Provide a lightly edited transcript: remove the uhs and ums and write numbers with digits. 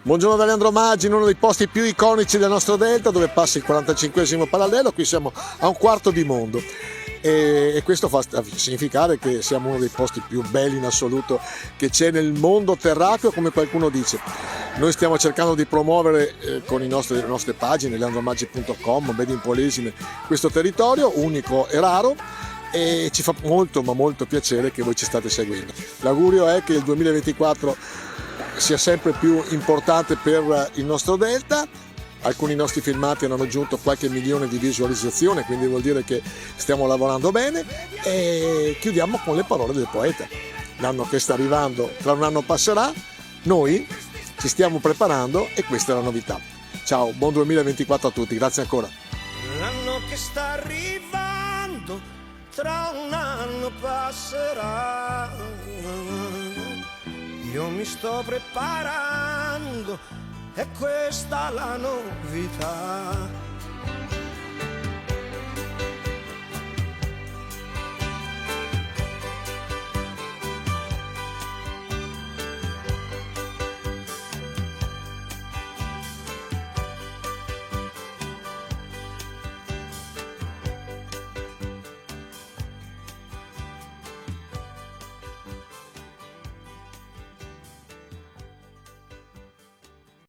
Buongiorno da Leandro Maggi, in uno dei posti più iconici del nostro delta, dove passa il 45esimo parallelo. Qui siamo a un quarto di mondo e questo fa significare che siamo uno dei posti più belli in assoluto che c'è nel mondo terracqueo, come qualcuno dice. Noi stiamo cercando di promuovere con le nostre pagine, leandromaggi.com, Made in Polesine, questo territorio unico e raro, e ci fa molto ma molto piacere che voi ci state seguendo. L'augurio è che il 2024 sia sempre più importante per il nostro delta. Alcuni nostri filmati hanno raggiunto qualche milione di visualizzazioni, quindi vuol dire che stiamo lavorando bene. E chiudiamo con le parole del poeta: l'anno che sta arrivando tra un anno passerà, noi ci stiamo preparando e questa è la novità. Ciao, buon 2024 a tutti, grazie ancora. L'anno che sta arrivando tra un anno passerà, io mi sto preparando, è questa la novità.